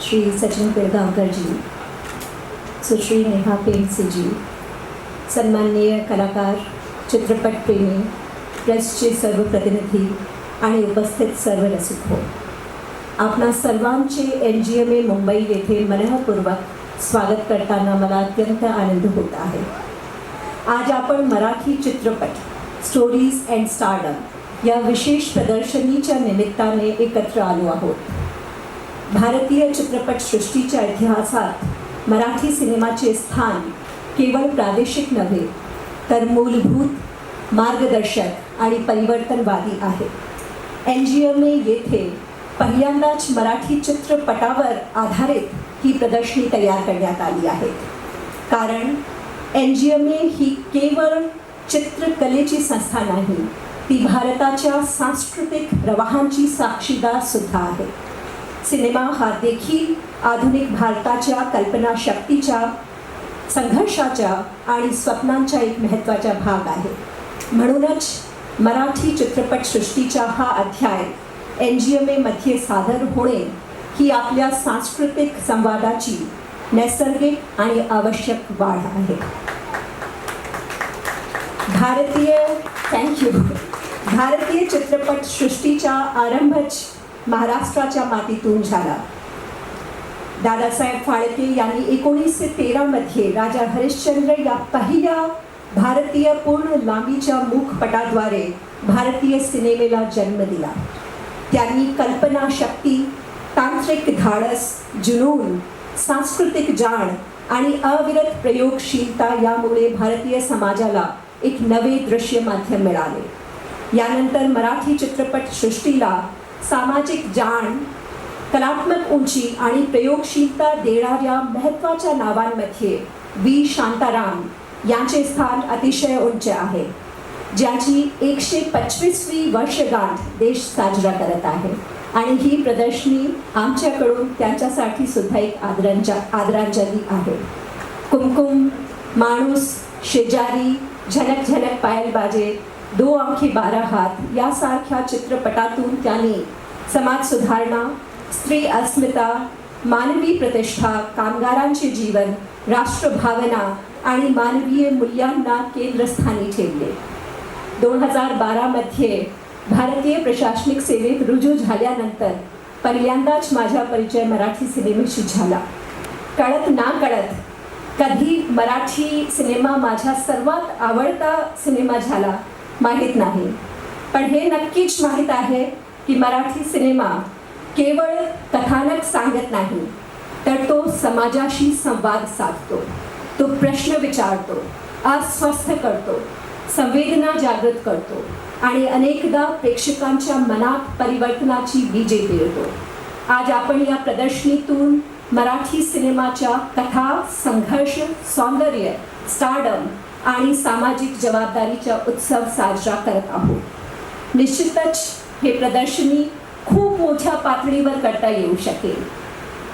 श्री सचिन पिळगावकर जी, सुश्री नेहा पेंडसे जी, सन्माननीय कलाकार, चित्रपट प्रेमी, प्रेसचे सर्व प्रतिनिधी आणि उपस्थित सर्व रसिक हो, आपणा सर्वांचे NGMA मुंबई येथे मनःपूर्वक स्वागत करताना मला अत्यंत आनंद होत आहे। आज आपण मराठी चित्रपट स्टोरीज अँड स्टारडम या विशेष प्रदर्शनीच्या निमित्ताने एकत्र आलो आहोत। भारतीय चित्रपटसृष्टीच्या इतिहासात मराठी सिनेमाचे स्थान केवळ प्रादेशिक नव्हे तर मूलभूत, मार्गदर्शक आणि परिवर्तनवादी आहे। NGMA येथे पहिल्यांदाच मराठी चित्रपटावर आधारित ही प्रदर्शनी तयार करण्यात आली आहे, कारण NGMA ही केवळ चित्रकलेची संस्था नाही, ती भारताच्या सांस्कृतिक प्रवाहांची साक्षीदार सुद्धा आहे। सिनेमा हा देखील आधुनिक भारताच्या कल्पनाशक्तीच्या, संघर्षाच्या आणि स्वप्नांचा एक महत्त्वाचा भाग आहे। म्हणूनच मराठी चित्रपटसृष्टीचा हा अध्याय NGMA मध्ये सादर होणे ही आपल्या सांस्कृतिक संवादाची नैसर्गिक आणि आवश्यक वाढ आहे। भारतीय चित्रपटसृष्टीचा आरंभच महाराष्ट्राच्या मातीतून झाला। दादासाहेब फाळके यांनी 1913 मध्ये राजा हरिश्चंद्र या पहिल्या भारतीय पूर्ण लांबीच्या मूकपटाद्वारे भारतीय सिनेमेला जन्म दिला। त्यांनी कल्पनाशक्ती, तांत्रिक धाडस, जुनून, सांस्कृतिक जाण आणि अविरत प्रयोगशीलता यामुळे भारतीय समाजाला एक नवे दृश्य माध्यम मिळाले। यानंतर मराठी चित्रपटसृष्टीला सामाजिक जाण, कलात्मक उंची आणि प्रयोगशीलता देणाऱ्या महत्त्वाच्या नावांमध्ये V. शांताराम यांचे स्थान अतिशय उंच आहे, ज्याची 125वी वर्षगांठ देश साजरा करत आहे। आणि ही प्रदर्शनी आमच्याकडून त्यांच्यासाठी सुद्धा एक आदरांजली आहे। कुमकुम, माणूस, शेजारी, झनक झनक पायल बाजे, 2 अंकी 12 हात यासारख्या चित्रपटातून त्यांनी समाज सुधारणा, स्त्री अस्मिता, मानवी प्रतिष्ठा, कामगारांचे जीवन, राष्ट्रभावना आणि मानवीय मूल्यांना केंद्रस्थानी ठेवले। 2012 मध्ये भारतीय प्रशासनिक सेवेत रुजू झाल्यानंतर पहिल्यांदाच माझा परिचय मराठी सिनेमेशी झाला। कळत ना कळत कधी मराठी सिनेमा माझा सर्वात आवडता सिनेमा झाला माहीत नाही, पण हे नक्कीच माहीत आहे की मराठी सिनेमा केवळ कथानक सांगत नाही, तर तो समाजाशी संवाद साधतो, तो प्रश्न विचारतो, अस्वस्थ करतो, संवेदना जागृत करतो आणि अनेकदा प्रेक्षकांच्या मनात परिवर्तनाची बीजे पेरतो. आज आपण या प्रदर्शनीतून मराठी सिनेमाच्या कथा, संघर्ष, सौंदर्य, स्टारडम आणि सामाजिक जबाबदारीचा उत्सव साजरा करत आहोत. निश्चितच हे प्रदर्शनी खूप मोठ्या पातळीवर करता येऊ शकेल.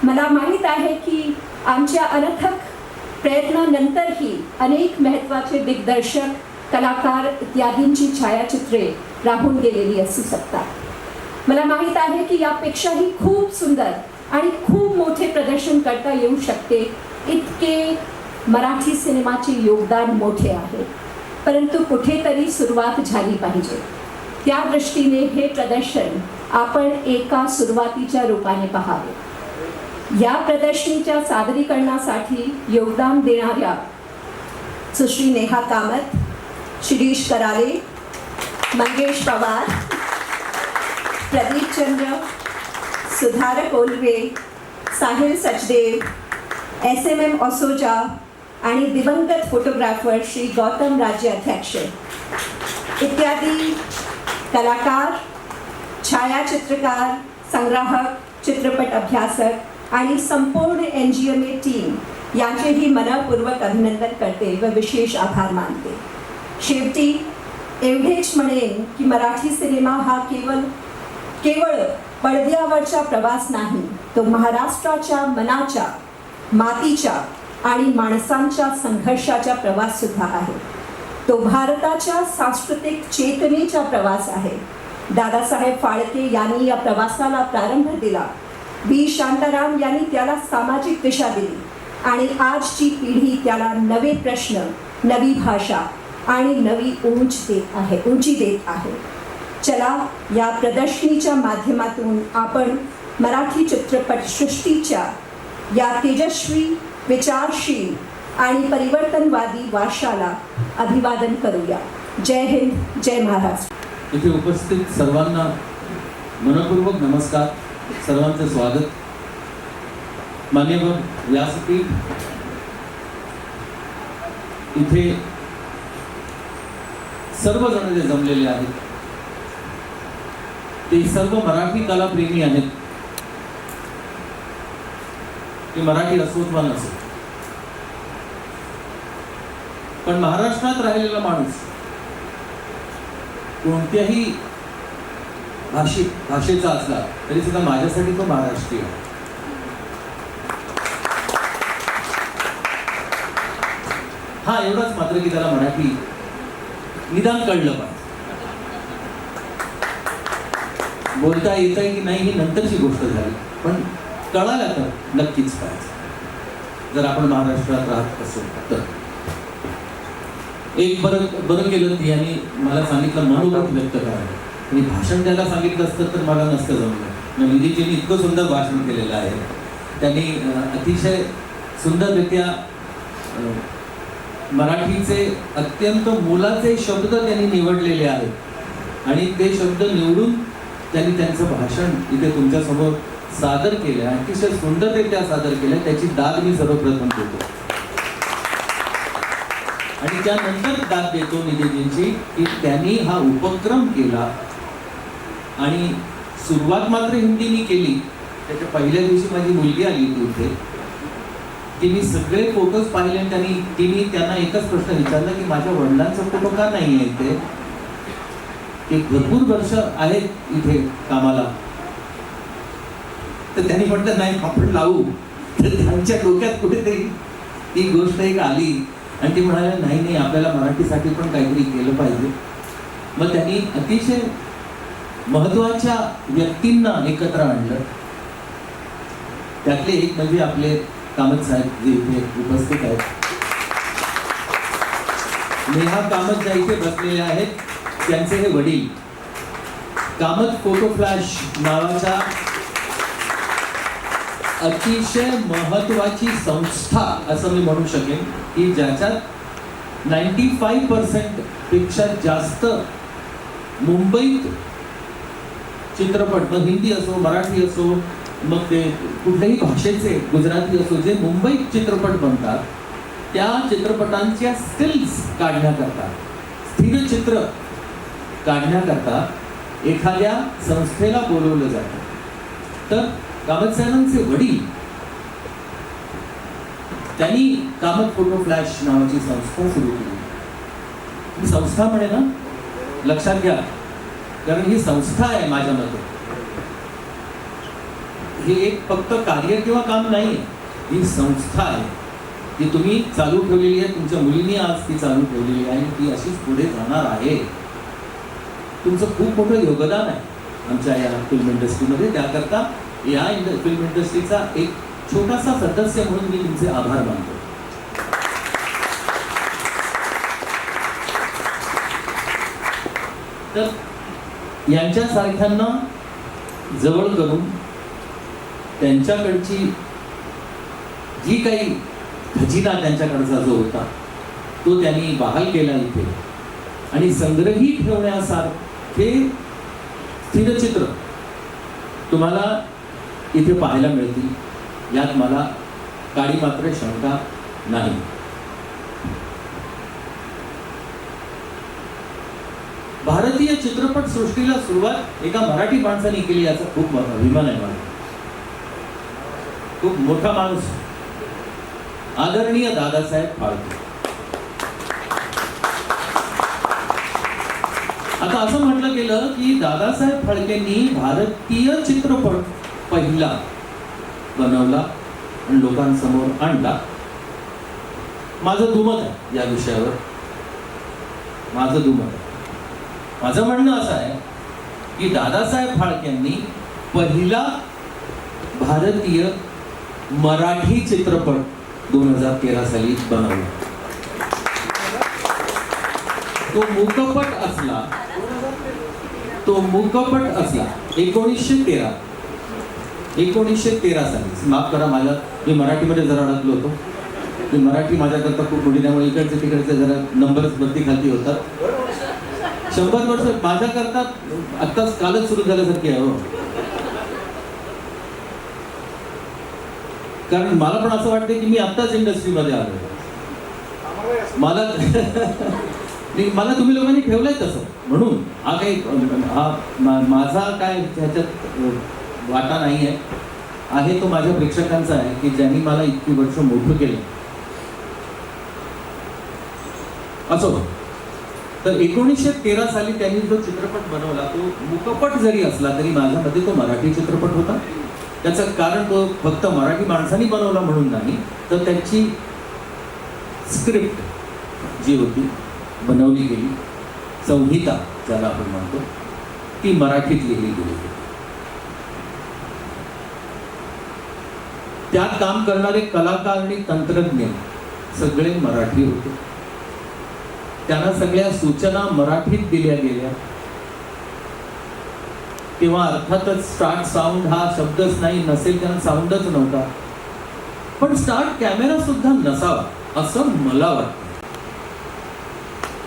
मला माहीत आहे की आमच्या अनथक प्रयत्नानंतरही अनेक महत्त्वाचे दिग्दर्शक, कलाकार इत्यादींची छायाचित्रे राहून गेलेली असू शकतात. मला माहीत आहे की यापेक्षाही खूप सुंदर आणि खूप मोठे प्रदर्शन करता येऊ शकते, इतके मराठी सिनेमाचे योगदान मोठे आहे. परंतु कुठेतरी सुरुवात झाली पाहिजे. त्या दृष्टीने हे प्रदर्शन आपण एका सुरुवातीच्या रूपाने पाहावे. या प्रदर्शनीच्या सादरीकरणासाठी योगदान देणाऱ्या सुश्री नेहा कामत, शिरीष कराले, मंगेश पवार, प्रदीप चंद्र, सुधारक ओलवे, साहिल सचदेव, SMM ओसोजा आणि दिवंगत फोटोग्राफर श्री गौतम राज्य अध्यक्ष इत्यादी कलाकार, छायाचित्रकार, संग्राहक, चित्रपट अभ्यासक आणि संपूर्ण NGMA टीम यांचेही मनपूर्वक अभिनंदन करते व विशेष आभार मानते. शेवटी एवढेच म्हणेन की मराठी सिनेमा हा केवळ पडद्यावरचा प्रवास नाही, तो महाराष्ट्राच्या मनाच्या, मातीच्या आणि माणसांच्या संघर्षाचा प्रवास सुद्धा आहे. तो भारताच्या सांस्कृतिक चेतनेचा प्रवास आहे. दादासाहेब फाळके यांनी या प्रवासाला प्रारंभ दिला. B. शांताराम यांनी त्याला सामाजिक दिशा दिली आणि आजची पिढी त्याला नवे प्रश्न, नवी भाषा आणि नवी उंची देत आहे. चला, या प्रदर्शनीच्या माध्यमातून आपण मराठी चित्रपट सृष्टीच्या या तेजस्वी, विचारशील आणि परिवर्तनवादी वारशाला अभिवादन करूया. जय हिंद, जय महाराष्ट्र. इथे उपस्थित सर्वांना मनपूर्वक नमस्कार. सर्वांचं स्वागत. मान्यवर व्यासपीठ, इथे सर्वजण जे जमलेले आहेत ते सर्व मराठी कलाप्रेमी आहेत. ते मराठी असोत वा नसोत, पण महाराष्ट्रात राहिलेला माणूस कोणत्याही भाषेचा असला तरी सुद्धा माझ्यासाठी तो महाराष्ट्रीय. हा एवढाच मात्र की त्याला मराठी निदान कळलं पाहिजे. बोलता येतंय की नाही ही नंतरची गोष्ट झाली, पण कळायला तर नक्कीच पाहिजे जर आपण महाराष्ट्रात राहत असो तर. एक बरं केलं यांनी मला सांगितलं मनोगत व्यक्त करायला, आणि भाषण द्यायला सांगितलं असतं तर मला नसतं जमलं. निधीजींनी इतकं सुंदर भाषण केलेलं आहे. त्यांनी अतिशय सुंदररित्या मराठीचे अत्यंत मोलाचे शब्द त्यांनी निवडलेले आहेत आणि ते शब्द निवडून त्यांनी त्यांचं भाषण इथे तुमच्यासमोर सादर केलं. अतिशय सुंदररित्या सादर केलं. त्याची दाद मी सर्वप्रथम देतो आणि त्यानंतर दाद देतो निधीजींची की त्यांनी हा उपक्रम केला आणि सुरुवात मात्र हिंदीनी केली. त्याच्या पहिल्या दिवशी माझी मुलगी आली होती इथे. तिने सगळे फोटोज पाहिले आणि तिने त्यांना एकच प्रश्न विचारला की माझ्या वडिलांचा फोटो का नाही आहे इथे. ते भरपूर वर्ष आहेत इथे कामाला. तर त्यांनी म्हटलं नाही आपण लावू. तर त्यांच्या डोक्यात कुठेतरी ती गोष्ट एक आली आणि ती म्हणाल्या नाही नाही आपल्याला मराठीसाठी पण काहीतरी केलं पाहिजे. मग त्यांनी अतिशय महत्वाच्या व्यक्तींना एकत्र आणलं. त्यातले एक म्हणजे आपले कामत साहेब जे इथे उपस्थित आहेत. नेहा कामत ज्या इथे बसलेल्या आहेत त्यांचे हे वडील. कामत फोटो फ्लॅश नावाच्या अतिशय महत्वाची संस्था असं मी म्हणू शकेन की ज्याच्यात 95% पेक्षा जास्त मुंबईत चित्रपट, मग हिंदी असो, मराठी असो, मग ते कुठल्याही भाषेचे, गुजराती असो, जे मुंबईत चित्रपट बनतात त्या चित्रपटांच्या स्टिल्स काढण्याकरता, स्थिर चित्र काढण्याकरता एखाद्या संस्थेला बोलवलं जातं. तर कामत सॅननचे वडील त्यांनी कामत फोटो फ्लॅश नावाची संस्था सुरू केली. ही संस्था म्हणे ना, लक्षात घ्या, कारण ही संस्था आहे माझ्या मते. हे एक फक्त कार्य किंवा काम नाही, ही संस्था आहे. ती तुम्ही चालू ठेवलेली आहे, तुमच्या मुलींनी आज ती चालू ठेवलेली आहे, ती अशीच पुढे जाणार आहे. तुमचं खूप मोठं योगदान आहे आमच्या या फिल्म इंडस्ट्रीमध्ये. त्याकरता या फिल्म इंडस्ट्रीचा एक छोटासा सदस्य म्हणून मी तुमचे आभार मानतो. तर यांच्यासारख्यांना जवळ करून त्यांच्याकडची जी काही खजिना त्यांच्याकडचा जो होता तो त्यांनी बहाल केला इथे, आणि संग्रही ठेवण्यासारखे स्थिरचित्र तुम्हाला इथे पाहायला मिळतील, यात मला काळी मात्र शंका नाही. भारतीय चित्रपट सृष्टीला सुरुवात एका मराठी माणसाने केली, याचा खूप मोठा अभिमान आहे मला. खूप मोठा माणूस, आदरणीय दादासाहेब फाळके. आता असं म्हटलं गेलं की दादासाहेब फाळकेंनी भारतीय चित्रपट पहिला बनवला आणि लोकांसमोर आणला. माझं दुमत आहे या विषयावर, माझं दुमत आहे. माझं म्हणणं असं आहे की दादासाहेब फाळकेंनी पहिला भारतीय मराठी चित्रपट 2013 साली बनवला. तो मूकपट असला 1913 साली. माफ करा, मी मराठीमध्ये जरा अडकलो होतो. मी मराठी माझ्याकरता खूप मोठी, त्यामुळे इकडचे तिकडचे जरा नंबर्स वरती खालती होतात. 100 वर्ष माझ्याकरता आत्ताच कालच सुरू झाल्यासारखी आहे हो. कारण मला पण असं वाटतं की मी आत्ताच इंडस्ट्रीमध्ये आलो. मला तुम्ही लोकांनी ठेवलंय तसं, म्हणून माझा काय ह्याच्यात वाटा नाही आहे तो माझ्या प्रेक्षकांचा आहे की ज्यांनी मला इतकी वर्ष मोठं केलं. असो, तर 1913 साली त्यांनी जो चित्रपट बनवला तो मूकपट जरी असला तरी माझ्या मते तो मराठी चित्रपट होता. त्याचं कारण तो फक्त मराठी माणसांनी बनवला म्हणून नाही, तर त्याची स्क्रिप्ट जी होती बनवली गेली, संहिता ज्याला आपण म्हणतो, ती मराठीत लिहिली गेली. त्यात काम करणारे कलाकार आणि तंत्रज्ञ सगळे मराठी होते. त्यांना सगळ्या सूचना मराठीत दिल्या गेल्या. तेव्हा अर्थातच स्टार्ट साऊंड हा शब्दच नाही, नसेल त्यांना साऊंडच नव्हता. पण स्टार्ट कॅमेरा सुद्धा नसावा असं मला वाटतं.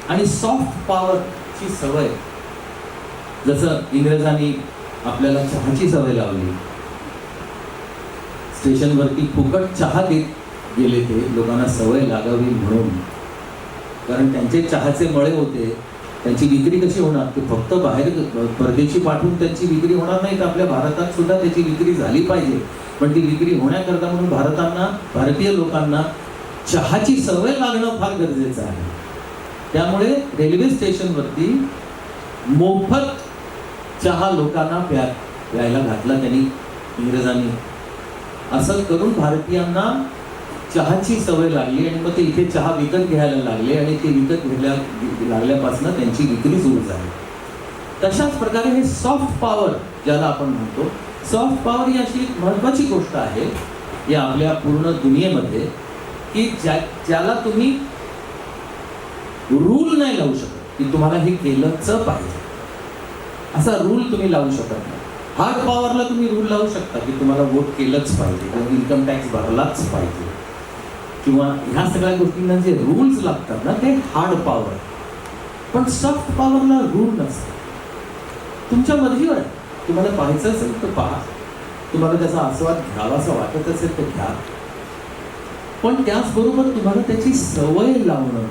आणि सॉफ्ट पॉवरची सवय, जसं इंग्रजांनी आपल्याला चहाची सवय लावली, स्टेशनवरती फुकट चहा देत गेले ते लोकांना सवय लागावी म्हणून. कारण त्यांचे चहाचे मळे होते, त्यांची विक्री कशी होणार? ते फक्त बाहेर परदेशी पाठवून त्यांची विक्री होणार नाही, तर आपल्या भारतात सुद्धा त्याची विक्री झाली पाहिजे. पण ती विक्री होण्याकरता म्हणून भारतीय लोकांना चहाची सवय लागणं फार गरजेचं आहे. त्यामुळे रेल्वे स्टेशनवरती मोफत चहा लोकांना प्यायला घातला त्यांनी, इंग्रजांनी. असं करून भारतीयांना चहाची सवय लागली आणि मग ते इथे चहा विकत घ्यायला लागले आणि ते विकत घ्यायला लागल्यापासून त्यांची विक्री सुरू झाली. तशाच प्रकारे हे सॉफ्ट पॉवर ज्याला आपण म्हणतो, सॉफ्ट पॉवर ही अशी एक महत्वाची गोष्ट आहे या आपल्या पूर्ण दुनियेमध्ये की ज्याला तुम्ही रूल नाही लावू शकत की तुम्हाला हे केलंच पाहिजे. असा रूल तुम्ही लावू शकत नाही. हार्ड पॉवरला तुम्ही रूल लावू शकता की तुम्हाला वोट केलंच पाहिजे किंवा इन्कम टॅक्स भरलाच पाहिजे किंवा ह्या सगळ्या गोष्टींना जे रूल्स लागतात ना ते हार्ड पॉवर. पण सॉफ्ट पॉवरला रूल नसतात. तुमच्या मर्जीवर आहे. तुम्हाला पाहायचं असेल तर पहा, तुम्हाला त्याचा आस्वाद घ्यावासा वाटत असेल तर घ्या, पण त्याचबरोबर तुम्हाला त्याची सवय लावणं.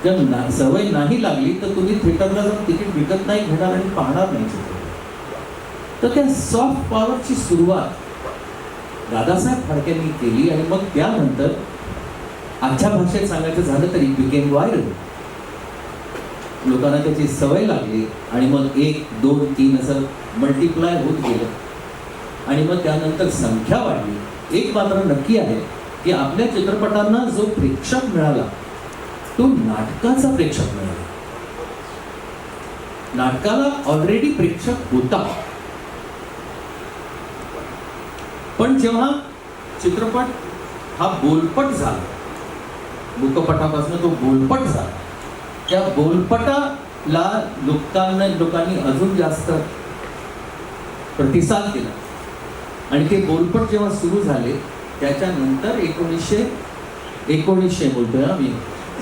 जर सवय नाही लागली तर तुम्ही थिएटरला जाऊन तिकीट विकत नाही घेणार आणि पाहणार नाही चित्रपट. तर त्या सॉफ्ट पॉवरची सुरुवात दादासाहेब फाळकेंनी केली आणि मग त्यानंतर आजच्या भाषेत सांगायचं झालं तरी बिकेम व्हायरल. लोकांना त्याची सवय लागली आणि मग 1, 2, 3 असं मल्टिप्लाय होत गेलं आणि मग त्यानंतर संख्या वाढली. एक मात्र नक्की आहे की आपल्या चित्रपटांना जो प्रेक्षक मिळाला तो नाटकाचा प्रेक्षक मिळाला. नाटकाला ऑलरेडी प्रेक्षक होता, पण जेव्हा चित्रपट हा बोलपट झाला, मुकपटापासून तो बोलपट झाला, त्या बोलपटाला लोकांनी अजून जास्त प्रतिसाद दिला आणि ते बोलपट जेव्हा सुरू झाले त्याच्यानंतर 1919 बोलतोय ना मी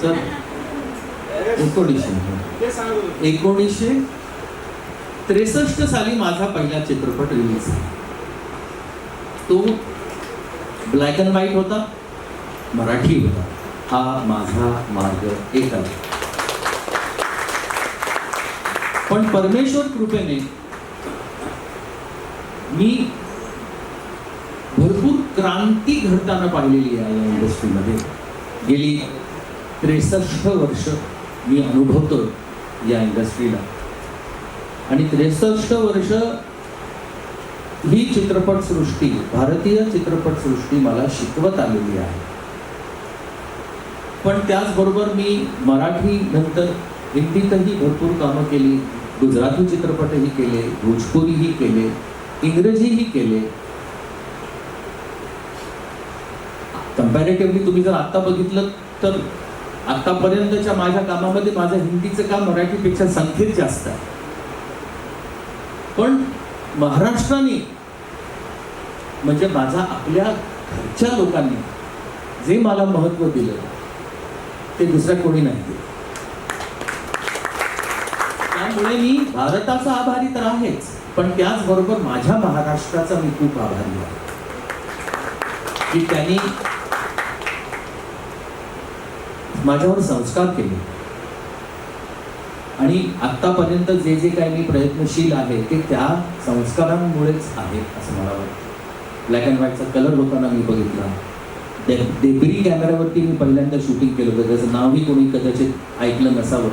सर, 1963 साली माझा पहिला चित्रपट रिलीज झाला. तो ब्लॅक अँड व्हाईट होता, मराठी होता. हा माझा मार्ग एकला. पण परमेश्वर कृपेने मी भरपूर क्रांती घडताना पाहिलेली आहे या इंडस्ट्रीमध्ये. गेली 63 वर्ष मी अनुभवतो या इंडस्ट्रीला आणि 63 वर्ष ही चित्रपटसृष्टी, भारतीय चित्रपटसृष्टी मला शिकवत आलेली आहे. पण त्याचबरोबर मी मराठी नंतर हिंदीतही भरपूर कामं केली, गुजराती चित्रपटही केले, भोजपुरीही केले, इंग्रजीही केले. कंपॅरेटिव्हली तुम्ही जर आत्ता बघितलं तर आत्तापर्यंतच्या माझ्या कामामध्ये माझं हिंदीचं काम मराठीपेक्षा संख्येत जास्त आहे. पण महाराष्ट्राने म्हणजे माझा आपल्या घरच्या लोकांनी जे मला महत्त्व दिलं ते दुसऱ्या कोणी नाही दिलं. त्यामुळे मी भारताचा आभारी तर आहेच, पण त्याचबरोबर माझ्या महाराष्ट्राचा मी खूप आभारी आहे की त्यांनी माझ्यावर संस्कार केले आणि आत्तापर्यंत जे जे काही मी प्रयत्नशील आहे ते त्या संस्कारांमुळेच आहे असं मला वाटतं. ब्लॅक अँड व्हाईटचा कलर होताना मी बघितला. डेब्री कॅमेऱ्यावरती मी पहिल्यांदा शूटिंग केलं होतं, त्याचं नावही कोणी कदाचित ऐकलं नसावं.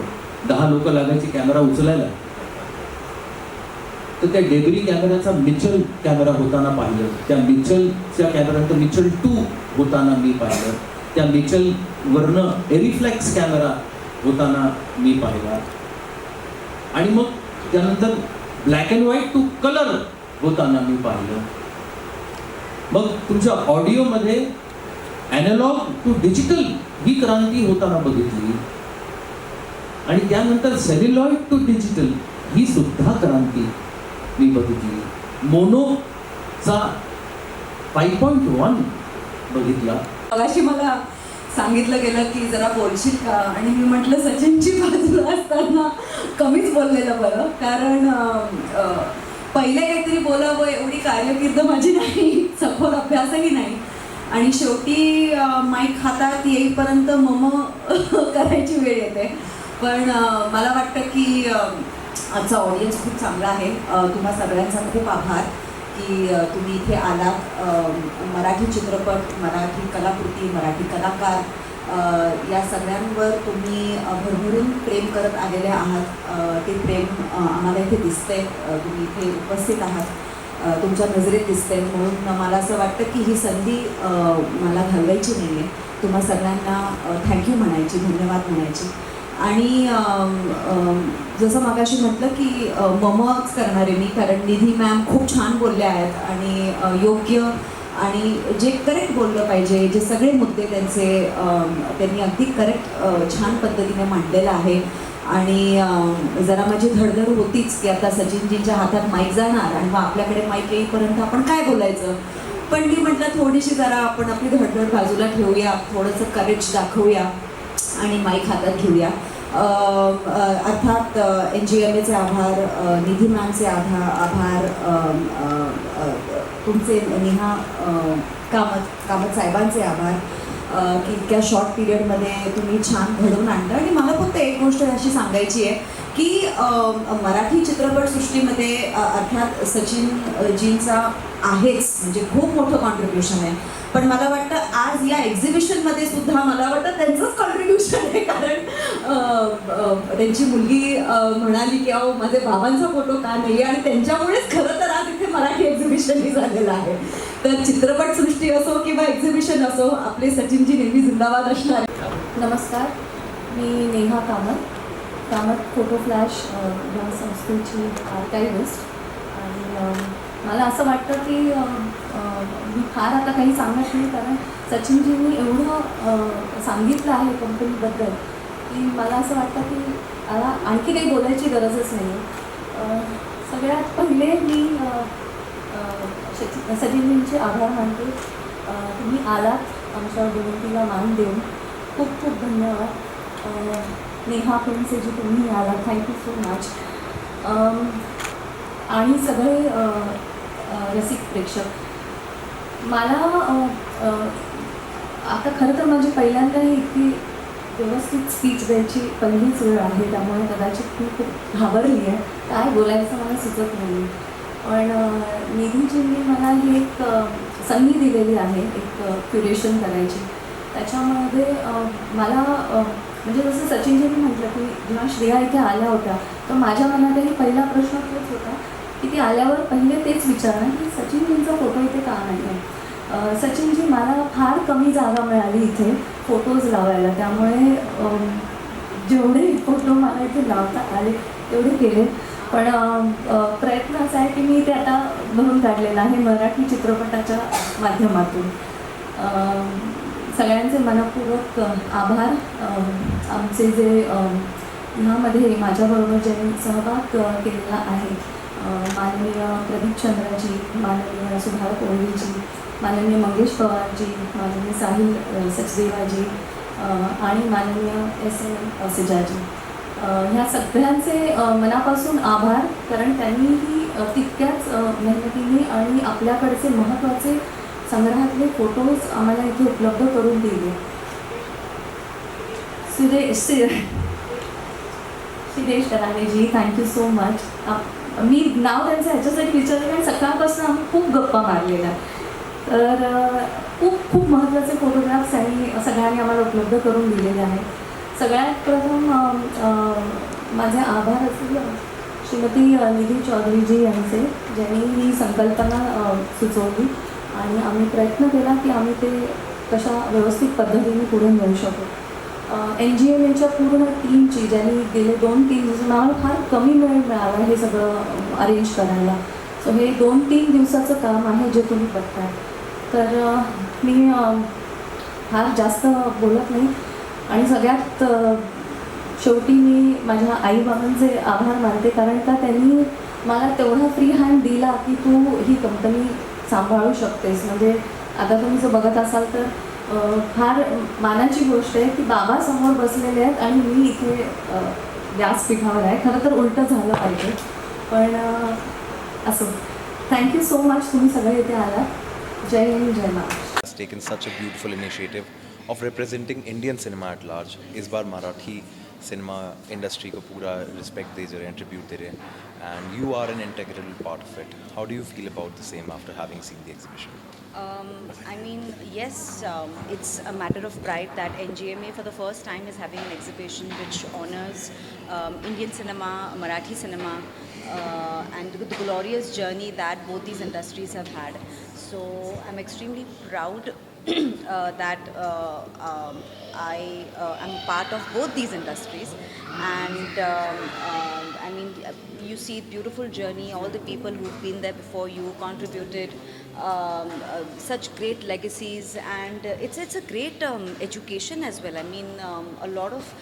10 लोक लागायची कॅमेरा उचलायला. तर त्या डेब्री कॅमेऱ्याचा मिचल कॅमेरा होताना पाहिलं, त्या मिचलच्या कॅमेऱ्यानंतर मिचल 2 होताना मी पाहिलं, त्या मिचल वरनं एरिफ्लेक्स कॅमेरा होताना मी पाहिला आणि मग त्यानंतर black and white to colour होताना मी पाहिलं. मग तुमच्या ऑडिओमध्ये ॲनालॉग टू डिजिटल ही क्रांती होताना बघितली आणि त्यानंतर सेल्युलॉइड टू डिजिटल ही सुद्धा क्रांती मी बघितली. मोनोचा 5.1 बघितला. मगाशी मला सांगितलं गेलं की जरा बोलशील का, आणि मी म्हटलं सचिनची बाजूला असताना कमीच बोललेलं बरं, कारण पहिले काहीतरी बोलावं एवढी कारकीर्द माझी नाही, सखोल अभ्यासही नाही आणि शेवटी माईक हातात येईपर्यंत मम करायची वेळ येते. पण मला वाटतं की आजचा ऑडियन्स खूप चांगला आहे. तुम्हा सगळ्यांचा खूप आभार की तुम्ही इथे आलात. मराठी चित्रपट, मराठी कलाकृती, मराठी कलाकार या सगळ्यांवर तुम्ही भरभरून प्रेम करत आलेले आहात. ते प्रेम आम्हाला इथे दिसतंय. तुम्ही इथे उपस्थित आहात, तुमच्या नजरेत दिसतंय. म्हणून मला असं वाटतं की ही संधी मला घालवायची नाही आहे. तुम्हा सगळ्यांना थँक्यू म्हणायची, धन्यवाद म्हणायची. आणि जसं मगाशी म्हटलं की ममच करणारे मी, कारण निधी मॅम खूप छान बोलल्या आहेत आणि योग्य आणि जे करेक्ट बोललं पाहिजे, जे सगळे मुद्दे त्यांनी अगदी करेक्ट छान पद्धतीने मांडलेलं आहे. आणि जरा माझी धडधड होतीच की आता सचिनजींच्या हातात माईक जाणार आणि मग आपल्याकडे माईक येईपर्यंत आपण काय बोलायचं. पण मी म्हटलं थोडीशी जरा आपण आपली धडधड बाजूला ठेवूया, थोडंसं करेज दाखवूया आणि माईक हातात घेऊया. अर्थात NGMAचे आभार, निधी मॅमचे आभार, तुमचे नेहा कामत साहेबांचे आभार की इतक्या शॉर्ट पिरियडमध्ये तुम्ही छान घडवून आणलं. आणि मला फक्त एक गोष्ट अशी सांगायची आहे की मराठी चित्रपटसृष्टीमध्ये अर्थात सचिनजींचा आहेच, म्हणजे खूप मोठं कॉन्ट्रीब्युशन आहे. पण मला वाटतं आज या एक्झिबिशनमध्ये सुद्धा मला वाटतं त्यांचंच कॉन्ट्रीब्युशन आहे. कारण त्यांची मुलगी म्हणाली की अहो माझे बाबांचा फोटो का नाही, आणि त्यांच्यामुळेच खरं तर आज इथे मराठी एक्झिबिशनही झालेलं आहे. तर चित्रपटसृष्टी असो किंवा एक्झिबिशन असो, आपले सचिनजी नेहमी जिंदाबाद असणार. नमस्कार, मी नेहा कामत फोटो फ्लॅश या संस्थेची आर्कायव्हिस्ट. आणि मला असं वाटतं की मी फार आता काही सांगत नाही, कारण सचिनजींनी एवढं सांगितलं आहे कंपनीबद्दल की मला असं वाटतं की मला आणखी काही बोलायची गरजच नाही. सगळ्यात पहिले मी सचिनजींचे आभार मानते. तुम्ही आलात, आमच्या विनंतीला मान देऊन खूप खूप धन्यवाद. नेहा फिल्मचे तुम्ही आलात, थँक्यू सो मच. आणि सगळे रसिक प्रेक्षक, मला आता खरं तर माझी पहिल्यांदा ही इतकी व्यवस्थित स्पीच द्यायची पहिलीच वेळ आहे, त्यामुळे कदाचित मी खूप घाबरली आहे, काय बोलायचं मला सुचत नाही. पण निधीजींनी मला ही एक संधी दिलेली आहे एक क्युरेशन करायची. त्याच्यामध्ये मला म्हणजे जसं सचिनजींनी म्हटलं की जेव्हा श्रेया इथे आल्या होत्या तर माझ्या मनातही पहिला प्रश्न तोच होता की ती आल्यावर पहिले तेच विचारणार की सचिनजींचा फोटो इथे का नाही आहे. सचिनजी, मला फार कमी जागा मिळाली इथे फोटोज लावायला, त्यामुळे जेवढे फोटो मला इथे लावता आले तेवढे केले. पण प्रयत्न असा आहे की मी ते आता भरून काढलेला आहे मराठी चित्रपटाच्या माध्यमातून. सगळ्यांचे मनपूर्वक आभार. आमचे जे ह्यामध्ये माझ्याबरोबर ज्यांनी सहभाग केलेला आहे, माननीय प्रदीप चंद्राजी, माननीय सुधार कोळीजी, माननीय मंगेश पवारजी, माननीय साहिल सचदेवाजी आणि माननीय SM सिजाजी, ह्या सगळ्यांचे मनापासून आभार. कारण त्यांनीही तितक्याच मेहनतीने आणि आपल्याकडचे महत्त्वाचे संग्रहातले फोटोज आम्हाला इथे उपलब्ध करून दिले. सिद्धेश कराडेजी, थँक्यू सो मच. मी नाव त्यांचं ह्याच्यासाठी विचारलं कारण सकाळपासून आम्ही खूप गप्पा मारलेल्या, तर खूप खूप महत्त्वाचे फोटोग्राफ्स त्यांनी सगळ्यांनी आम्हाला उपलब्ध करून दिलेले आहेत. सगळ्यात प्रथम माझे आभार असतील श्रीमती निधी चौधरीजी यांचे, ज्यांनी ही संकल्पना सुचवली आणि आम्ही प्रयत्न केला की आम्ही ते कशा व्यवस्थित पद्धतीने पुढे नेऊ शकू. NGMAच्या पूर्ण टीमची, ज्यांनी गेले 2-3 दिवस, मला फार कमी वेळ मिळाला हे सगळं अरेंज करायला. सो हे 2-3 दिवसाचं काम आहे जे तुम्ही बघताय. तर मी फार जास्त बोलत नाही. आणि सगळ्यात शेवटी मी माझ्या आईबाबांचे आभार मानते, कारण का त्यांनी मला तेवढा फ्री हँड दिला की तू ही कंपनी सांभाळू शकतेस. म्हणजे आता तुम्ही जर बघत असाल तर फार मानाची गोष्ट आहे की बाबा समोर बसलेले आहेत आणि मी इथे व्यासपीठावर आहे. खरं तर उलटं झालं पाहिजे, पण असो. थँक्यू सो मच, तुम्ही सगळे इथे आलात. जय हिंद, जय Maharashtra. has taken such a beautiful initiative of representing Indian cinema at large. Is bar Marathi cinema industry को पूरा रिस्पेक्ट दे रहे हैं, ट्रिब्यूट दे रहे हैं, and you are an integral part of it. How do you feel about the same after having seen the exhibition? I mean, yes, it's a matter of pride that NGMA for the first time is having an exhibition which honors Indian cinema, Marathi cinema, and the glorious journey that both these industries have had. So I'm extremely proud that I am part of both these industries, and I mean, you see beautiful journey, all the people who've been there before you contributed such great legacies, and it's a great education as well. I mean, a lot of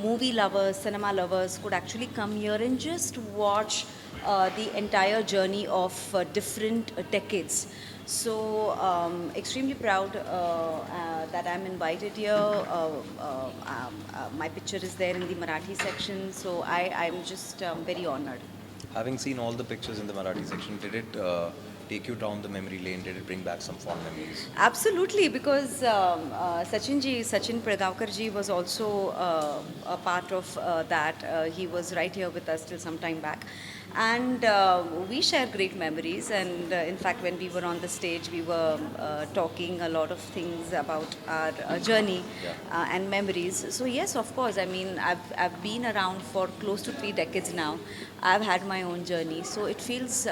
movie lovers, cinema lovers could actually come here and just watch the entire journey of different decades. So extremely proud that I'm invited here. My picture is there in the Marathi section, so I'm just very honored. Having seen all the pictures in the Marathi section, did it take you down the memory lane? Did it bring back some fond memories? Absolutely, because Sachin Pradavkar ji was also a part of that. He was right here with us till some time back, and we share great memories. And in fact, when we were on the stage, we were talking a lot of things about our journey and memories. So yes, of course. I mean, I've been around for close to 3 decades now. I've had my own journey, so it feels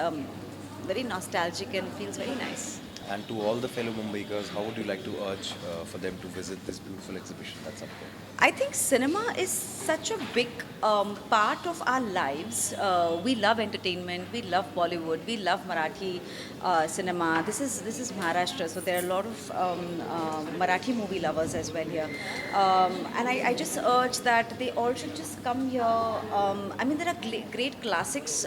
very nostalgic and feels very nice. And to all the fellow Mumbaikars, how would you like to urge for them to visit this beautiful exhibition that's up there? I think cinema is such a big part of our lives. We love entertainment. We love Bollywood. We love Marathi cinema. This is Maharashtra, so there are a lot of Marathi movie lovers as well here. And I just urge that they all should just come here. I mean, there are great classics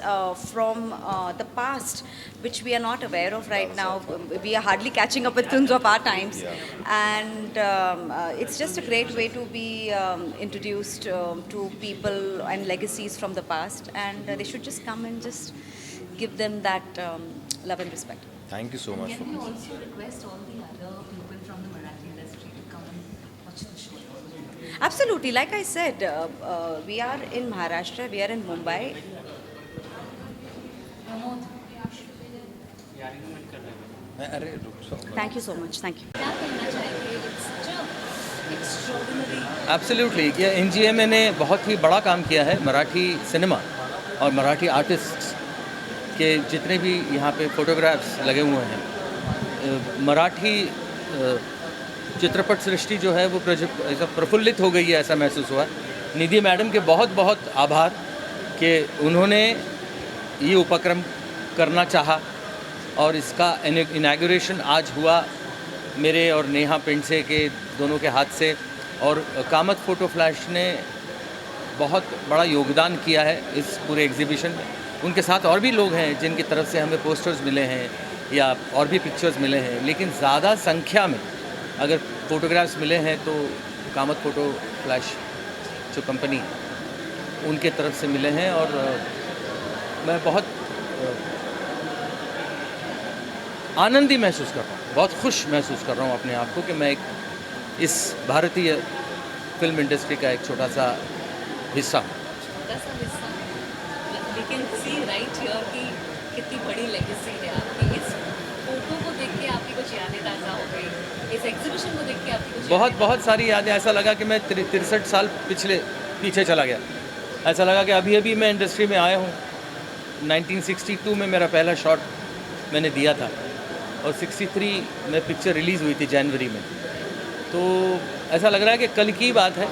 from the past, which we are not aware of right now. We are hardly catching up with films of our times, and it's just a great way to be introduced to people and legacies from the past, and they should just come and just give them that love and respect. Thank you so much for Can you this. also request all the other people from the Marathi industry to come and watch the show? Absolutely, like I said, we are in Maharashtra, we are in Mumbai. Pramod, अरे रुक जाओ. Thank you so much. Thank you. क्या कहना चाहेंगे? It's such a extraordinary. Absolutely, ये NGMA ने बहुत ही बड़ा काम किया है मराठी सिनेमा और मराठी आर्टिस्ट्स के जितने भी यहाँ पे फोटोग्राफ्स लगे हुए हैं, मराठी चित्रपट सृष्टि जो है वो ऐसा प्रफुल्लित हो गई है, ऐसा महसूस हुआ. निधि मैडम के बहुत बहुत आभार कि उन्होंने ये उपक्रम करना चाहा और इसका इनॉग्रेशन आज हुआ मेरे और नेहा पिंडसे के दोनों के हाथ से. और कामत फ़ोटो फ्लैश ने बहुत बड़ा योगदान किया है इस पूरे एग्जीबिशन में. उनके साथ और भी लोग हैं जिनकी तरफ से हमें पोस्टर्स मिले हैं या और भी पिक्चर्स मिले हैं, लेकिन ज़्यादा संख्या में अगर फ़ोटोग्राफ्स मिले हैं तो कामत फ़ोटो फ्लैश जो कंपनी उनके तरफ से मिले हैं. और मैं बहुत आनंदी महसूस कर रहा हूँ, बहुत खुश महसूस कर रहा हूँ अपने आप को कि मैं एक इस भारतीय फिल्म इंडस्ट्री का एक छोटा सा हिस्सा हूँ. छोटा सा हिस्सा. We can see right here कि कितनी बड़ी लेगेसी है आपकी. इस फोटो को देख के आपकी कुछ यादें ताज़ा हो गई, इस एग्जीबिशन को देख के आपकी कुछ बहुत सारी यादें. ऐसा लगा कि मैं 63 साल पीछे चला गया. ऐसा लगा कि अभी मैं इंडस्ट्री में आया हूँ. 1962 में मेरा पहला शॉट मैंने दिया था और 63 में पिक्चर रिलीज़ हुई थी जनवरी में. तो ऐसा लग रहा है कि कल की बात है.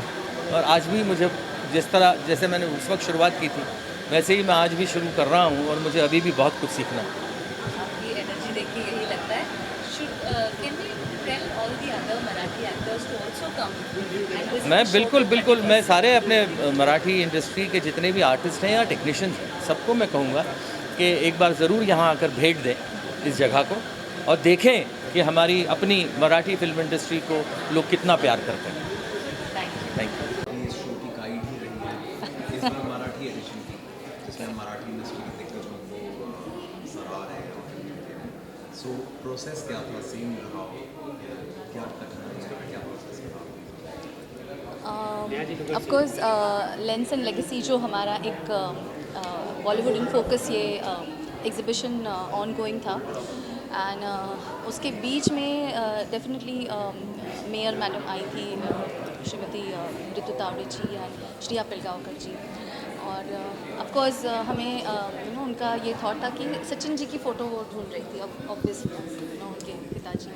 और आज भी मुझे जैसे मैंने उस वक्त शुरुआत की थी वैसे ही मैं आज भी शुरू कर रहा हूँ और मुझे अभी भी बहुत कुछ सीखना है. आपकी एनर्जी देख के यही लगता है. Can we tell all the other Marathi actors to also come and visit मैं the show? बिल्कुल मैं सारे अपने मराठी इंडस्ट्री के जितने भी आर्टिस्ट हैं या टेक्नीशियंस हैं सबको मैं कहूँगा कि एक बार ज़रूर यहाँ आकर भेंट दें इस जगह को और देखें कि हमारी अपनी मराठी फिल्म इंडस्ट्री को लोग कितना प्यार करते हैं. Thank you. इस शो की गाइड ही रही है इस बार मराठी एडिशन की, जिसमें मराठी इंडस्ट्री के दिग्गजों को सराह रहे हैं और फिल्में दे रहे हैं. सो प्रोसेस क्या था? सेम रहा? क्या कठिनाई, क्या प्रोसेस रहा? Of course lens end legacy जो हमारा एक बॉलीवुड इन फोकस ये एग्जीबिशन ऑन गोइंग था, एंड उसके बीच में डेफिनेटली मेयर मैडम आई थी, श्रीमती ऋतु तावड़े जी एंड श्रेया पिलगांवकर जी. और ऑफ कोर्स हमें उनका ये थॉट था कि सचिन जी की फ़ोटो वो ढूंढ रही थी, ऑब्वियसली उनके पिताजी.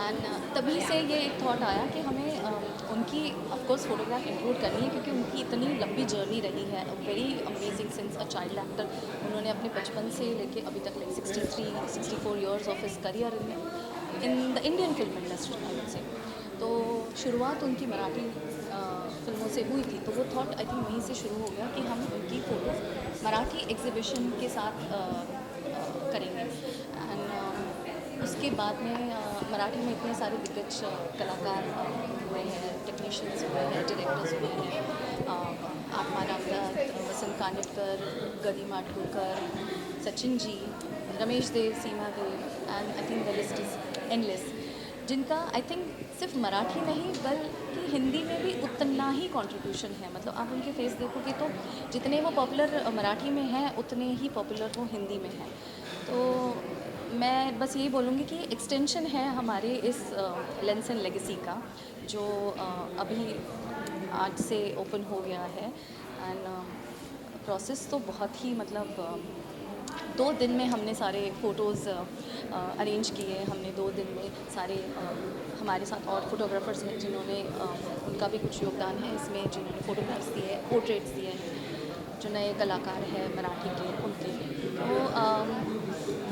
एंड तभी से ये एक थॉट आया कि हमें उनकी ऑफकोर्स फोटोग्राफ इंक्लूड करनी है, क्योंकि उनकी इतनी लंबी जर्नी रही है, very amazing since a child actor. उन्होंने अपने बचपन से लेके अभी तक like 63-64 years of his career in the Indian film industry I would say. तो शुरुआत उनकी मराठी फिल्मों से हुई थी, तो वो थॉट आई थिंक वहीं से शुरू हो गया कि हम उनकी फ़ोटो मराठी एग्जीबिशन के साथ करेंगे। एंड उसके बाद में मराठी में इतने सारे दिग्गज कलाकार हुए हैं, टेक्नीशियंस हुए हैं, डायरेक्टर्स हुए हैं, आत्मा Ramdatt, Vasant Kanetkar, Gadi Madgulkar, Sachin ji, Ramesh Deo, Seema Deo, and I think the list is endless, जिनका आई थिंक सिर्फ मराठी नहीं बल्कि हिंदी में भी उतना ही कंट्रीब्यूशन है। मतलब आप उनके फेस देखोगे तो जितने वो पॉपुलर मराठी में हैं उतने ही पॉपुलर वो हिंदी में हैं। तो मैं बस यही बोलूँगी कि एक्सटेंशन है हमारे इस लेंस एंड लेगेसी का, जो अभी आज से ओपन हो गया है। एंड प्रोसेस तो बहुत ही मतलब 2 दिन में हमने सारे फ़ोटोज़ अरेंज किए। हमने 2 दिन में सारे हमारे साथ और फोटोग्राफर्स हैं जिन्होंने उनका भी कुछ योगदान है इसमें, जिन्होंने फ़ोटोग्राफ्स दिए, पोर्ट्रेट्स दिए हैं, जो नए कलाकार हैं मराठी के उनके। तो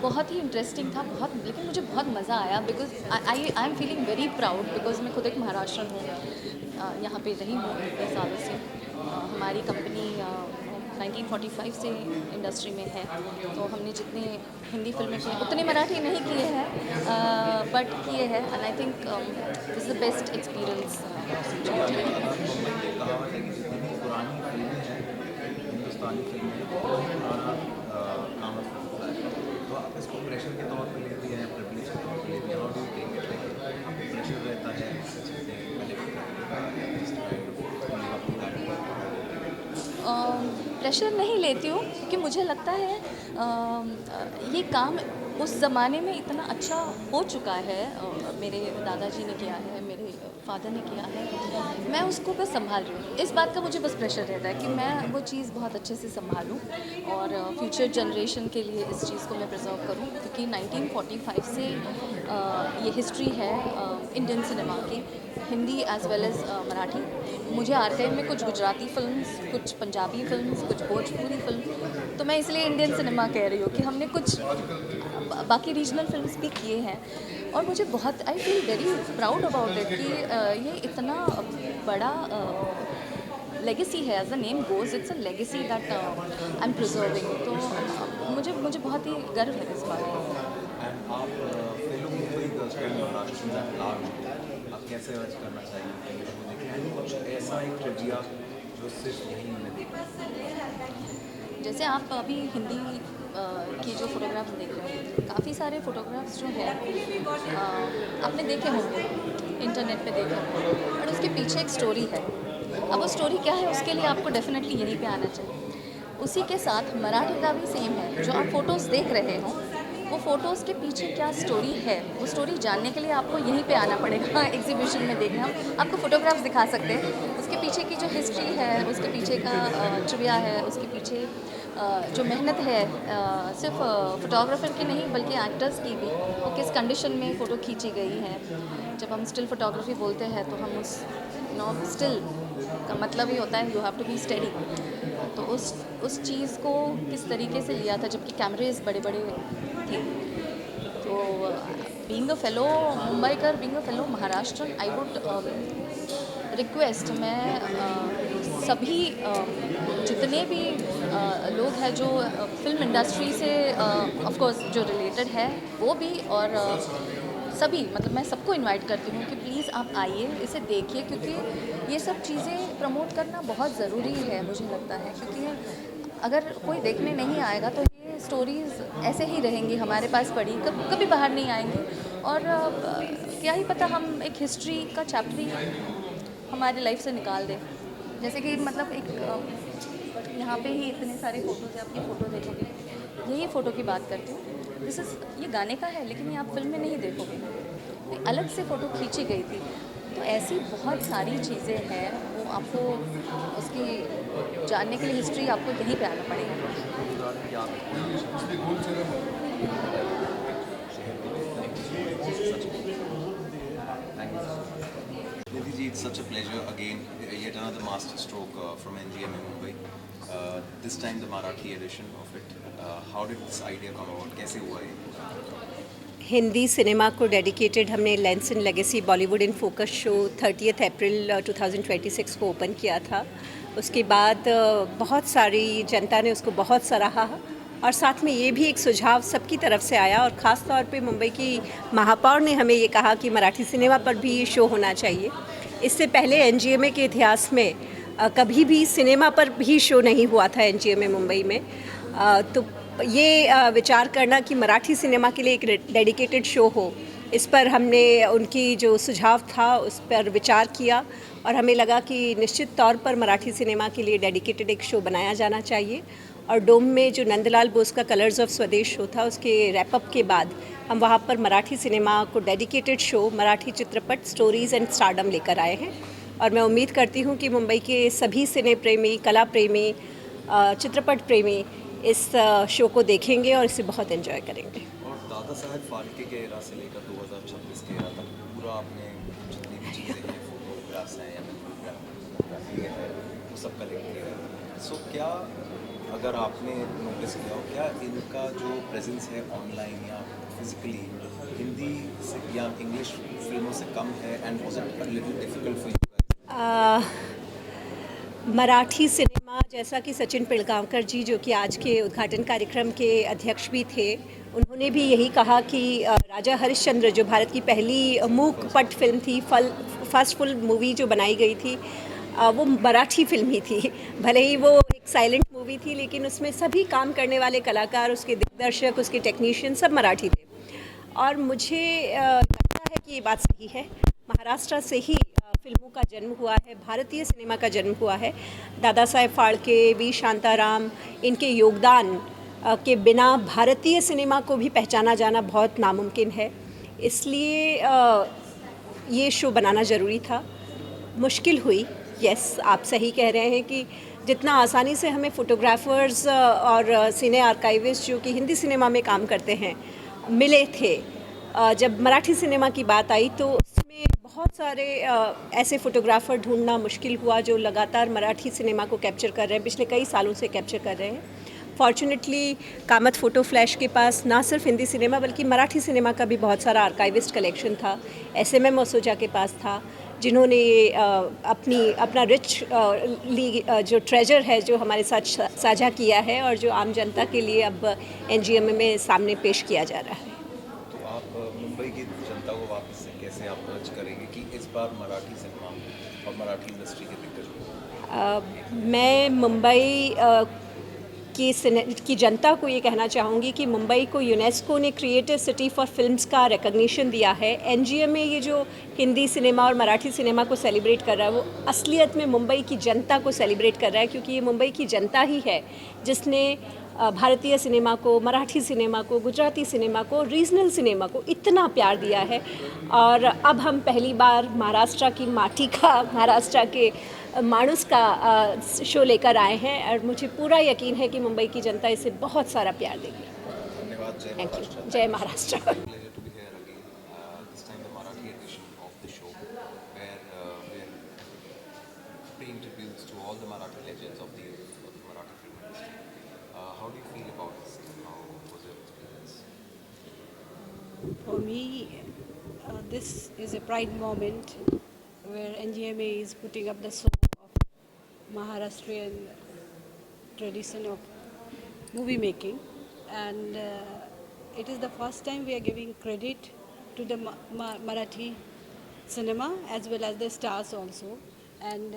बहुत ही इंटरेस्टिंग था, बहुत, लेकिन मुझे बहुत मज़ा आया because I am feeling very proud because मैं खुद एक महाराष्ट्रन हूँ, यहाँ पे रही हूँ इतने सालों से। हमारी कंपनी 1945 से इंडस्ट्री में है, तो हमने जितने हिंदी फिल्में की उतने मराठी नहीं किए हैं, बट किए हैं। End I think this is the best experience. कहावत है कि जितनी पुरानी फिल्में हैं, हिंदुस्तानी फिल्में, पुराना काम होता है, तो आप इसको प्रेशर के तौर पर लेती हैं, प्रिविलेज के तौर पर लेती हैं, how do you take it? Like आपको प्रेशर रहता है प्रेशर नहीं लेती हूँ, क्योंकि मुझे लगता है ये काम उस ज़माने में इतना अच्छा हो चुका है। मेरे दादाजी ने किया है, मेरे फादर ने किया है, मैं उसको बस संभाल रही हूँ। इस बात का मुझे बस प्रेशर रहता है कि मैं वो चीज़ बहुत अच्छे से संभालूँ और फ्यूचर जनरेशन के लिए इस चीज़ को मैं प्रिजर्व करूँ, क्योंकि 1945 से ये हिस्ट्री है इंडियन सिनेमा की, हिंदी एज़ वेल एज़ मराठी। मुझे आर्काइव में कुछ गुजराती फिल्म्स, कुछ पंजाबी फिल्म्स, कुछ भोजपुरी फिल्म, तो मैं इसलिए इंडियन सिनेमा कह रही हूँ कि हमने कुछ बाकी रीजनल फिल्म्स भी किए हैं। और मुझे बहुत I feel very proud about it कि ये इतना बड़ा लेगेसी है, as the name goes it's a legacy that I am preserving. तो मुझे बहुत ही गर्व है इस बात पर। एंड आप फिल्म मुंबई गर्ल्स को महाराष्ट्र में लार्ज आप कैसे अर्ज करना चाहिए लोगों को देखें, कुछ ऐसा एक ट्रिविया जो सिर्फ यहीं उन्हें देखना? जैसे आप अभी हिंदी की जो फोटोग्राफ्स देख रहे हैं, काफ़ी सारे फोटोग्राफ्स जो हैं आपने देखे होंगे, इंटरनेट पे देखे होंगे, बट उसके पीछे एक स्टोरी है। अब वो स्टोरी क्या है उसके लिए आपको डेफिनेटली यहीं पे आना चाहिए। उसी के साथ मराठी का भी सेम है, जो आप फ़ोटोज़ देख रहे हो वो फ़ोटोज़ के पीछे क्या स्टोरी है, वो स्टोरी जानने के लिए आपको यहीं पे आना पड़ेगा। एग्जीबिशन में देखना, हम आपको फ़ोटोग्राफ्स दिखा सकते हैं, उसके पीछे की जो हिस्ट्री है, उसके पीछे का ट्रिविया है, उसके पीछे जो मेहनत है सिर्फ फोटोग्राफर की नहीं बल्कि एक्टर्स की भी, वो किस कंडीशन में फ़ोटो खींची गई है। जब हम स्टिल फोटोग्राफी बोलते हैं तो हम उस स्टिल का मतलब ही होता है you have to be steady. तो उस चीज़ को किस तरीके से लिया था जबकि कैमरेज बड़े बड़े थे। तो being a fellow Mumbaikar, being a fellow Maharashtrian, I would request, मैं सभी जितने भी लोग हैं जो film industry say of course जो रिलेटेड है वो भी, और सभी, मतलब मैं सबको इनवाइट करती हूँ कि प्लीज़ आप आइए, इसे देखिए, क्योंकि ये सब चीज़ें प्रमोट करना बहुत ज़रूरी है मुझे लगता है। क्योंकि अगर कोई देखने नहीं आएगा तो ये स्टोरीज़ ऐसे ही रहेंगी हमारे पास पड़ी, कभी बाहर नहीं आएंगी। और क्या ही पता हम एक हिस्ट्री का चैप्टर ही हमारी लाइफ से निकाल दें। जैसे कि मतलब एक यहाँ पे ही इतने सारे फ़ोटोज़ हैं, आप ये फ़ोटो देखोगे, यही फ़ोटो की बात करती हूँ, ये गाने का है लेकिन ये आप फिल्म में नहीं देखोगे, एक अलग से फ़ोटो खींची गई थी। तो ऐसी बहुत सारी चीज़ें हैं, वो आपको उसकी जानने के लिए हिस्ट्री आपको यहीं पे आना पड़ेगा। Ji, it's such a pleasure again, yet another master stroke from NGMA Mumbai. This time the Marathi edition of it. How did this idea come about? कैसे हुआ ये? हिंदी सिनेमा को डेडिकेटेड हमने lens end legacy Bollywood in focus show 30 अप्रैल 2026 को open KIA था। उसके बाद बहुत सारी जनता ने उसको बहुत सराहा और साथ में ये भी एक सुझाव सबकी तरफ से आया और ख़ास तौर पे मुंबई की महापौर ने हमें ये कहा कि मराठी सिनेमा पर भी ये शो होना चाहिए। इससे पहले एनजीएमए के इतिहास में कभी भी सिनेमा पर भी शो नहीं हुआ था एनजीएमए मुंबई में। तो ये विचार करना कि मराठी सिनेमा के लिए एक डेडिकेटेड शो हो, इस पर हमने उनकी जो सुझाव था उस पर विचार किया और हमें लगा कि निश्चित तौर पर मराठी सिनेमा के लिए डेडिकेटेड एक शो बनाया जाना चाहिए। और डोम में जो नंदलाल बोस का कलर्स ऑफ स्वदेश शो था उसके रैपअप के बाद हम वहाँ पर मराठी सिनेमा को डेडिकेटेड शो मराठी चित्रपट स्टोरीज़ एंड स्टारडम लेकर आए हैं। और मैं उम्मीद करती हूँ कि मुंबई के सभी सिने प्रेमी, कला प्रेमी, चित्रपट प्रेमी इस शो को देखेंगे और इसे बहुत एंजॉय करेंगे। और दादा साहब फाल्के के एरा से लेकर 2026 के एरा तक पूरा आपने जितनी भी चीज़ें हैं, फोटोग्राफ्स हैं या फोटोग्राफी है, वो सब कलेक्ट किया है। सो क्या अगर आपने नोटिस किया हो, क्या इनका जो प्रेजेंस है ऑनलाइन या फिजिकली हिंदी से या इंग्लिश फिल्मों से कम है, एंड वाज it a little difficult for you? Marathi cinema, जैसा कि सचिन पिलगांवकर जी जो कि आज के उद्घाटन कार्यक्रम के अध्यक्ष भी थे, उन्होंने भी यही कहा कि राजा हरिश्चंद्र जो भारत की पहली मूक पट फिल्म थी, फर्स्ट फुल मूवी जो बनाई गई थी, वो मराठी फिल्म ही थी। भले ही वो एक साइलेंट मूवी थी लेकिन उसमें सभी काम करने वाले कलाकार, उसके दिग्दर्शक, उसके टेक्नीशियन सब मराठी थे। और मुझे लगता है कि ये बात सही है। महाराष्ट्र से ही फिल्मों का जन्म हुआ है, भारतीय सिनेमा का जन्म हुआ है। दादा साहेब फाल्के, वी शांताराम, इनके योगदान के बिना भारतीय सिनेमा को भी पहचाना जाना बहुत नामुमकिन है। इसलिए ये शो बनाना ज़रूरी था। मुश्किल हुई, यस, आप सही कह रहे हैं कि जितना आसानी से हमें फ़ोटोग्राफ़र्स और सिने आर्काइविस्ट जो कि हिंदी सिनेमा में काम करते हैं मिले थे, जब मराठी सिनेमा की बात आई तो उसमें बहुत सारे ऐसे फ़ोटोग्राफ़र ढूंढना मुश्किल हुआ जो लगातार मराठी सिनेमा को कैप्चर कर रहे हैं, पिछले कई सालों से कैप्चर कर रहे हैं। फॉर्चुनेटली कामत फ़ोटो फ्लैश के पास ना सिर्फ हिंदी सिनेमा बल्कि मराठी सिनेमा का भी बहुत सारा आर्काइविस्ट कलेक्शन था। SMM ओसोजा के पास था, जिन्होंने अपना रिच जो ट्रेजर है जो हमारे साथ साझा किया है और जो आम जनता के लिए अब NGMA में सामने पेश किया जा रहा है। तो आप मुंबई की जनता को वापस से कैसे अप्रोच करेंगे कि इस बार मराठी सिनेमा और मराठी इंडस्ट्री के दिग्गज? मैं मुंबई की जनता को ये कहना चाहूँगी कि मुंबई को यूनेस्को ने क्रिएटिव सिटी फॉर फिल्म्स का रिकग्निशन दिया है। NGMA ये जो हिंदी सिनेमा और मराठी सिनेमा को सेलिब्रेट कर रहा है वो असलियत में मुंबई की जनता को सेलिब्रेट कर रहा है, क्योंकि ये मुंबई की जनता ही है जिसने भारतीय सिनेमा को, मराठी सिनेमा को, गुजराती सिनेमा को, रीजनल सिनेमा को इतना प्यार दिया है। और अब हम पहली बार महाराष्ट्र की माटी का, महाराष्ट्र के मानुस का शो लेकर आए हैं और मुझे पूरा यकीन है कि मुंबई की जनता इसे बहुत सारा प्यार देगी। धन्यवाद। जय थैंक महाराष्ट्र। यू। जय Maharashtra. Pleasure to be here again. This time the Marathi edition of the show, where we are paying tributes to all the Marathi legends of the Marathi film industry. How do you feel about this? How was your experience? For me, this is a pride moment where NGMA is putting up the show of Maharashtrian tradition of movie making, and it is the first time we are giving credit to the Marathi cinema as well as the stars also, and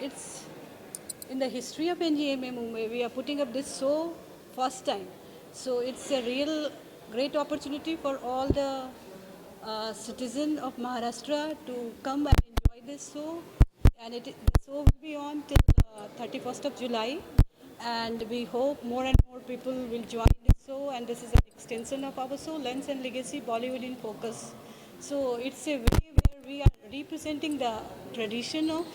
it's in the history of NGMA Mumbai we are putting up this show first time, so it's a real great opportunity for all the citizen of Maharashtra to come and enjoy this show, and the show will be on till 31st of July, and we hope more and more people will join this show, and this is an extension of our show, Lens and Legacy Bollywood in Focus. So it's a way where we are representing the tradition of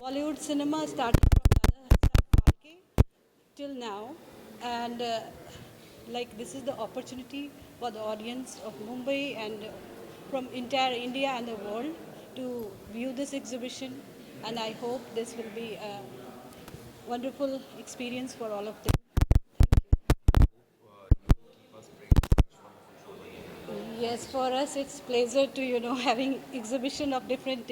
Bollywood cinema starting from Dada Saheb Phalke till now, and like this is the opportunity for the audience of Mumbai and from entire India and the world to view this exhibition, and I hope this will be a wonderful experience for all of them. Yes, for us it's pleasure to having exhibition of different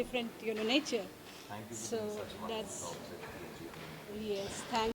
nature. Thank you for So doing such a wonderful that's job at the AGM. yes, thank.